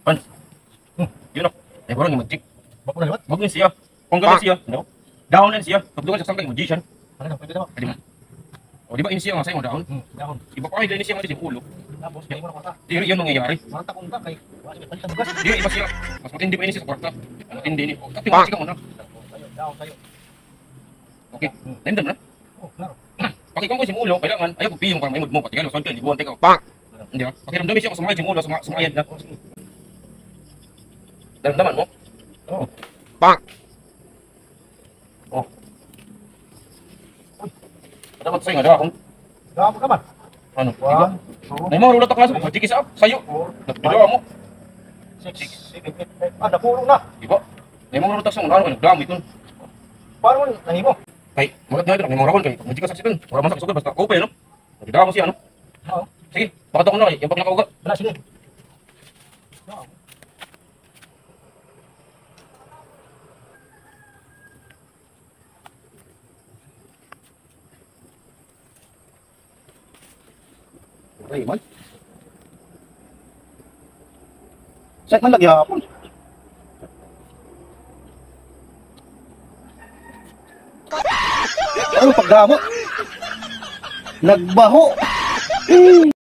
Pan. Yun o. Ay, parang yung mag-check. Bago na liwat. Wag na siya. Kung ganun siya, no? Down na siya. Pagdukan sa sangkay magician. Ano na, pwede na. Pwede mo. O, di ba ini siya nga sa'yo down? Dahon. Iba pa kayo din siya nga sa ulo. Tapos, kaya mo na kwarta. Di yun mangyayari. Marang takong ka kay, wala may palit ang bugas. Di iba siya. Mas matindi pa ini siya sa kwarta. Matindi ni. O, tapi mag-check ka muna. Dahon tayo. Okay. Nandun na. Oh, klaro. Pakikong ko si ulo, kailangan ayaw ko piyong para may mo. Patingalo, saan ka, libuan, teka. Hindi ba? Pakiramdamin siya kung sumayad yung ulo, sumayad na. Daramdaman mo? Oo. Oh. Dapat sa'yo nga daw. Dahon ka man. Ano? Diba? May mga rulat na klase, magdikis up, sa'yo. Nagpagawa mo. 6, 7, 8, 9. Ah, napuro na. Diba? May mga rulat sa mga ano, nagdamit nun. Paano mo nahimo? Kay, magat nga ito, may mga rakon kay, magdikas sa sitan. Wala masak isugod, basta open, no? Nagdama siya, no? Oo. Sige, bakit ako na kay, yung pag nakaugat. Wala, sige. Oo. Ay, man. Saan man lagi hapon? Ano pagdamo? Nagbaho.